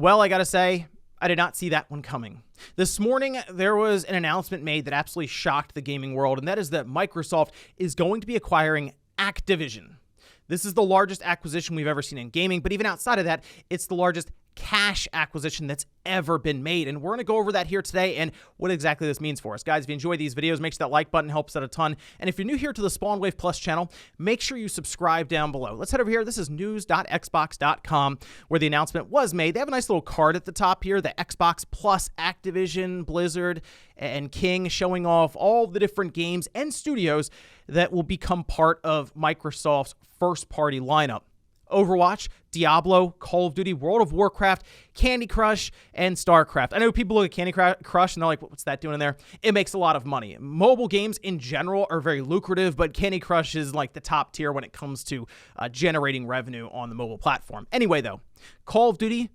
Well, I gotta say, I did not see that one coming. This morning, there was an announcement made that absolutely shocked the gaming world, and that is that Microsoft is going to be acquiring Activision. This is the largest acquisition we've ever seen in gaming, but even outside of that, it's the largest cash acquisition that's ever been made. And we're going to go over that here today and what exactly this means for us. Guys, if you enjoy these videos, make sure that like button helps out a ton. And if you're new here to the Spawn Wave Plus channel, make sure you subscribe down below. Let's head over here. This is news.xbox.com where the announcement was made. They have a nice little card at the top here, the Xbox Plus Activision, Blizzard, and King, showing off all the different games and studios that will become part of Microsoft's first-party lineup. Overwatch, Diablo, Call of Duty, World of Warcraft, Candy Crush, and StarCraft. I know people look at Candy Crush and they're like, what's that doing in there? It makes a lot of money. Mobile games in general are very lucrative, but Candy Crush is like the top tier when it comes to generating revenue on the mobile platform. Anyway, though, Call of Duty,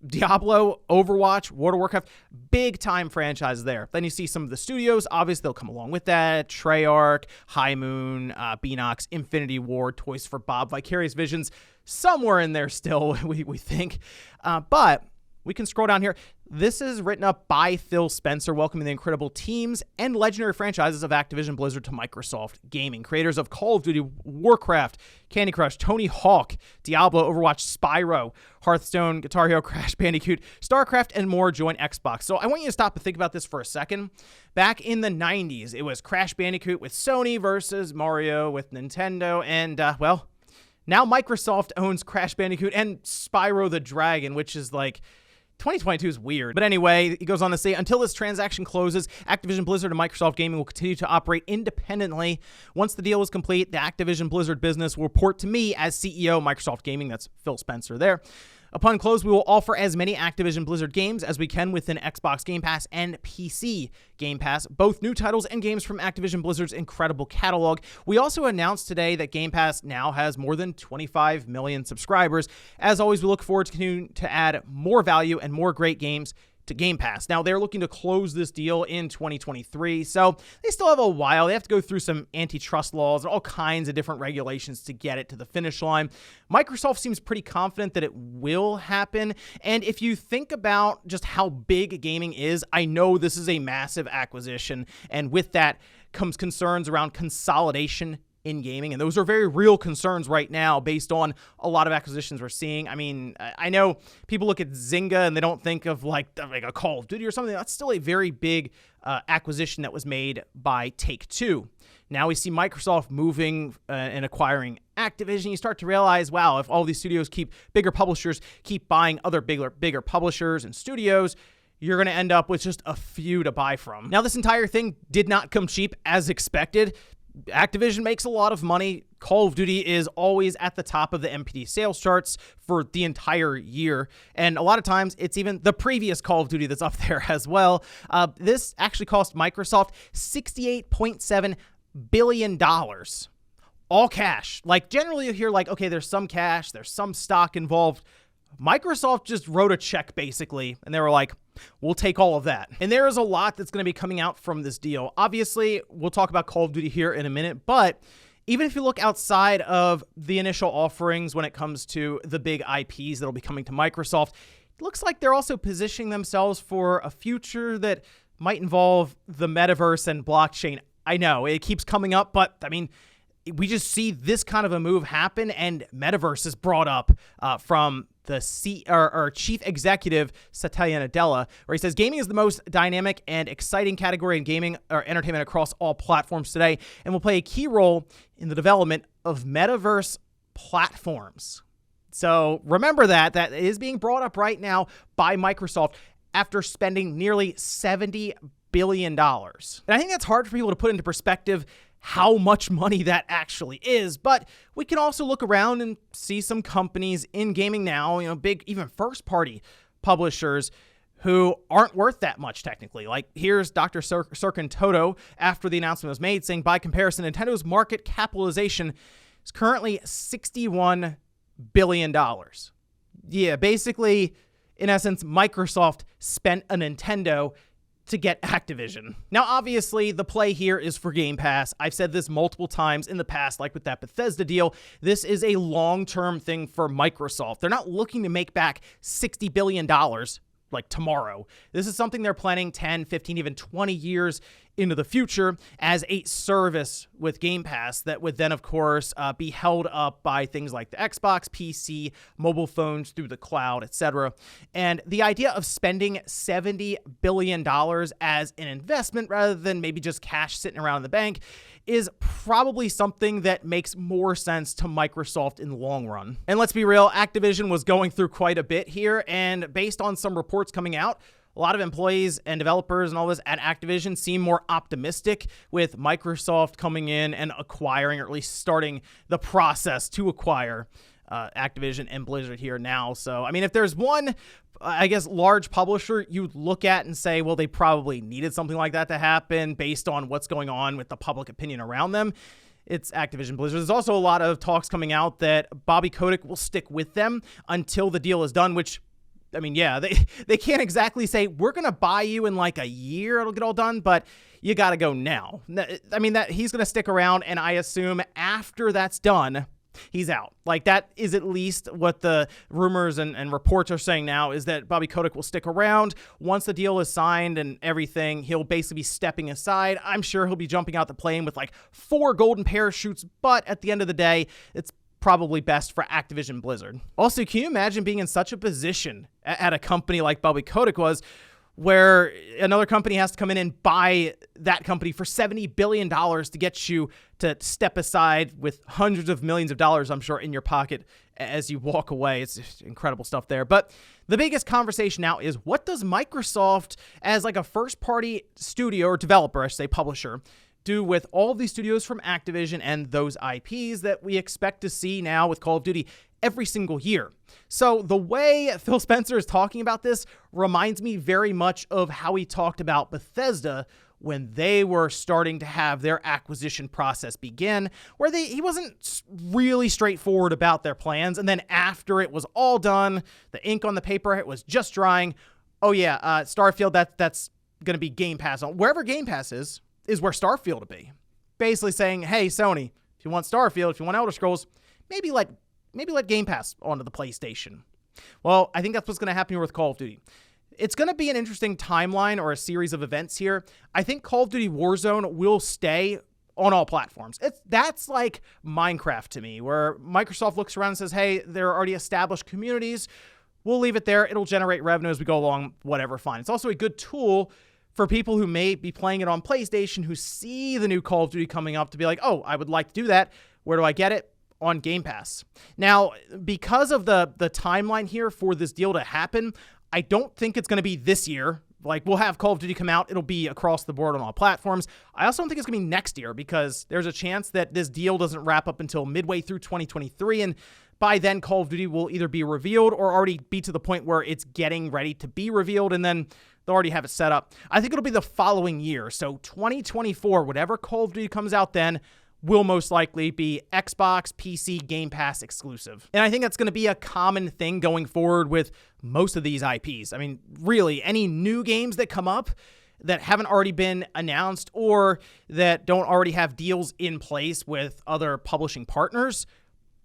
Diablo, Overwatch, World of Warcraft, big time franchises there. Then you see some of the studios, obviously they'll come along with that. Treyarch, High Moon, Beanox, Infinity Ward, Toys for Bob, Vicarious Visions, somewhere in there still, we think. But we can scroll down here. This is written up by Phil Spencer, welcoming the incredible teams and legendary franchises of Activision Blizzard to Microsoft Gaming. Creators of Call of Duty, Warcraft, Candy Crush, Tony Hawk, Diablo, Overwatch, Spyro, Hearthstone, Guitar Hero, Crash Bandicoot, StarCraft, and more join Xbox. So I want you to stop and think about this for a second. Back in the 90s, it was Crash Bandicoot with Sony versus Mario with Nintendo, and, well, now Microsoft owns Crash Bandicoot and Spyro the Dragon, which is like 2022 is weird. But anyway, he goes on to say, until this transaction closes, Activision Blizzard and Microsoft Gaming will continue to operate independently. Once the deal is complete, the Activision Blizzard business will report to me as CEO of Microsoft Gaming. That's Phil Spencer there. Upon close, we will offer as many Activision Blizzard games as we can within Xbox Game Pass and PC Game Pass, both new titles and games from Activision Blizzard's incredible catalog. We also announced today that Game Pass now has more than 25 million subscribers. As always, we look forward to continuing to add more value and more great games to Game Pass. Now, they're looking to close this deal in 2023, so they still have a while. They have to go through some antitrust laws and all kinds of different regulations to get it to the finish line. Microsoft seems pretty confident that it will happen, and if you think about just how big gaming is, I know this is a massive acquisition, and with that comes concerns around consolidation in gaming, and those are very real concerns right now based on a lot of acquisitions we're seeing. I mean, I know people look at Zynga and they don't think of like a Call of Duty or something. That's still a very big acquisition that was made by Take-Two. Now we see Microsoft moving and acquiring Activision. You start to realize, wow, if all these studios bigger publishers keep buying other bigger publishers and studios, you're going to end up with just a few to buy from. Now, this entire thing did not come cheap as expected. Activision makes a lot of money. Call of Duty is always at the top of the MPD sales charts for the entire year. And a lot of times, it's even the previous Call of Duty that's up there as well. This actually cost Microsoft $68.7 billion. All cash. Like, generally you hear like, okay, there's some cash, there's some stock involved. Microsoft just wrote a check, basically, and they were like, we'll take all of that. And there is a lot that's going to be coming out from this deal. Obviously, we'll talk about Call of Duty here in a minute, but even if you look outside of the initial offerings when it comes to the big IPs that'll be coming to Microsoft, it looks like they're also positioning themselves for a future that might involve the metaverse and blockchain. I know, it keeps coming up, but I mean, we just see this kind of a move happen, and metaverse is brought up from the chief executive Satya Nadella, where he says gaming is the most dynamic and exciting category in gaming or entertainment across all platforms today, and will play a key role in the development of metaverse platforms. So remember that is being brought up right now by Microsoft after spending nearly $70 billion. And I think that's hard for people to put into perspective how much money that actually is, but we can also look around and see some companies in gaming now, big, even first-party publishers who aren't worth that much technically. Like, here's Dr. Serkan Toto after the announcement was made, saying, by comparison, Nintendo's market capitalization is currently $61 billion. Yeah, basically, in essence, Microsoft spent a Nintendo to get Activision. Now, obviously, the play here is for Game Pass. I've said this multiple times in the past, like with that Bethesda deal. This is a long-term thing for Microsoft. They're not looking to make back $60 billion like tomorrow. This is something they're planning 10, 15, even 20 years into the future as a service with Game Pass that would then, of course, be held up by things like the Xbox, PC, mobile phones through the cloud, etc. And the idea of spending $70 billion as an investment rather than maybe just cash sitting around in the bank is probably something that makes more sense to Microsoft in the long run. And let's be real, Activision was going through quite a bit here, and based on some reports coming out, a lot of employees and developers and all this at Activision seem more optimistic with Microsoft coming in and acquiring, or at least starting the process to acquire Activision and Blizzard here now. So, I mean, if there's one, I guess, large publisher you'd look at and say, well, they probably needed something like that to happen based on what's going on with the public opinion around them, it's Activision Blizzard. There's also a lot of talks coming out that Bobby Kotick will stick with them until the deal is done, which, I mean, yeah, they can't exactly say, we're going to buy you in like a year, it'll get all done, but you got to go now. I mean, that he's going to stick around, and I assume after that's done, he's out. Like, that is at least what the rumors and reports are saying now, is that Bobby Kotick will stick around. Once the deal is signed and everything, he'll basically be stepping aside. I'm sure he'll be jumping out the plane with like 4 golden parachutes, but at the end of the day, it's probably best for Activision Blizzard. Also, can you imagine being in such a position at a company like Bobby Kotick was, where another company has to come in and buy that company for $70 billion to get you to step aside with hundreds of millions of dollars, I'm sure, in your pocket as you walk away. It's just incredible stuff there. But the biggest conversation now is, what does Microsoft, as like a first-party studio or developer, I should say publisher, do with all of these studios from Activision and those IPs that we expect to see now with Call of Duty every single year? So the way Phil Spencer is talking about this reminds me very much of how he talked about Bethesda when they were starting to have their acquisition process begin, where he wasn't really straightforward about their plans. And then after it was all done, the ink on the paper, it was just drying. Oh yeah, Starfield, that's going to be Game Pass. Wherever Game Pass is where Starfield will be. Basically saying, hey, Sony, if you want Starfield, if you want Elder Scrolls, maybe let Game Pass onto the PlayStation. Well, I think that's what's going to happen here with Call of Duty. It's going to be an interesting timeline or a series of events here. I think Call of Duty Warzone will stay on all platforms. That's like Minecraft to me, where Microsoft looks around and says, hey, there are already established communities. We'll leave it there. It'll generate revenue as we go along, whatever, fine. It's also a good tool for people who may be playing it on PlayStation, who see the new Call of Duty coming up, to be like, oh, I would like to do that. Where do I get it? On Game Pass. Now, because of the timeline here for this deal to happen, I don't think it's going to be this year. Like, we'll have Call of Duty come out. It'll be across the board on all platforms. I also don't think it's going to be next year, because there's a chance that this deal doesn't wrap up until midway through 2023. And by then, Call of Duty will either be revealed or already be to the point where it's getting ready to be revealed, and then they'll already have it set up. I think it'll be the following year. So 2024, whatever Call of Duty comes out then, will most likely be Xbox, PC, Game Pass exclusive. And I think that's going to be a common thing going forward with most of these IPs. I mean, really, any new games that come up that haven't already been announced or that don't already have deals in place with other publishing partners,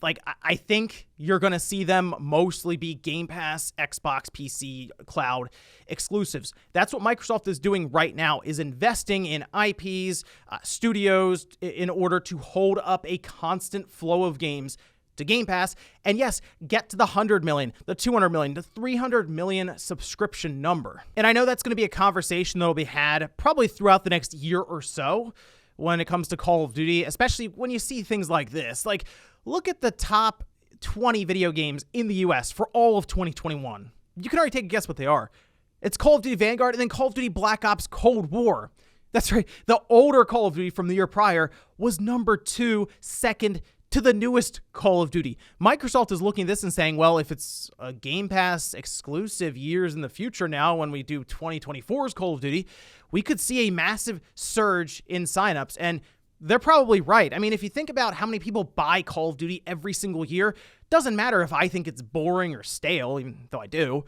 like, I think you're going to see them mostly be Game Pass, Xbox, PC, cloud exclusives. That's what Microsoft is doing right now, is investing in IPs, studios, in order to hold up a constant flow of games to Game Pass. And yes, get to the 100 million, the 200 million, the 300 million subscription number. And I know that's going to be a conversation that will be had probably throughout the next year or so when it comes to Call of Duty, especially when you see things like this. Like, look at the top 20 video games in the US for all of 2021. You can already take a guess what they are. It's Call of Duty Vanguard and then Call of Duty Black Ops Cold War. That's right. The older Call of Duty from the year prior was number 2, second to the newest Call of Duty. Microsoft is looking at this and saying, well, if it's a Game Pass exclusive years in the future now, when we do 2024's Call of Duty, we could see a massive surge in signups. And they're probably right. I mean, if you think about how many people buy Call of Duty every single year, doesn't matter if I think it's boring or stale, even though I do.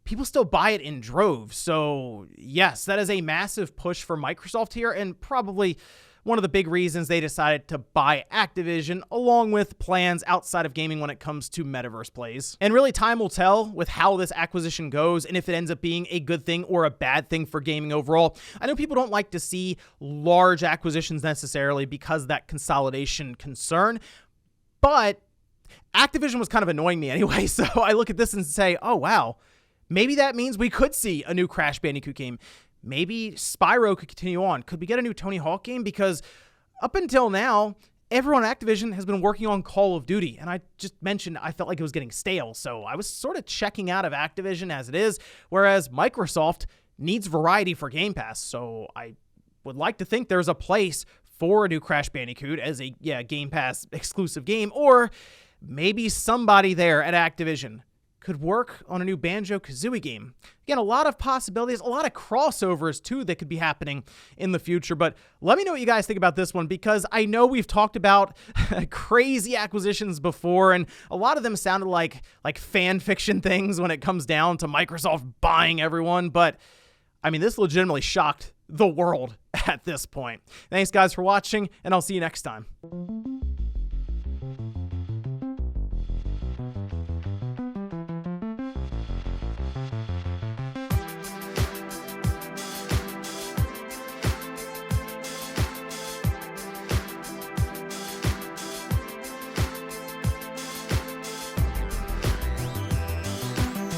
people still buy it in droves. So yes, that is a massive push for Microsoft here, and probably one of the big reasons they decided to buy Activision, along with plans outside of gaming when it comes to metaverse plays. And really, time will tell with how this acquisition goes and if it ends up being a good thing or a bad thing for gaming overall. I know people don't like to see large acquisitions necessarily because of that consolidation concern, but Activision was kind of annoying me anyway, so I look at this and say, oh wow, maybe that means we could see a new Crash Bandicoot game. Maybe Spyro could continue on. Could we get a new Tony Hawk game? Because up until now, everyone at Activision has been working on Call of Duty. And I just mentioned I felt like it was getting stale. So I was sort of checking out of Activision as it is, whereas Microsoft needs variety for Game Pass. So I would like to think there's a place for a new Crash Bandicoot as a Game Pass exclusive game, or maybe somebody there at Activision could work on a new Banjo-Kazooie game. Again, a lot of possibilities, a lot of crossovers too that could be happening in the future, but let me know what you guys think about this one, because I know we've talked about crazy acquisitions before, and a lot of them sounded like fan fiction things when it comes down to Microsoft buying everyone, but I mean, this legitimately shocked the world at this point. Thanks guys for watching, and I'll see you next time.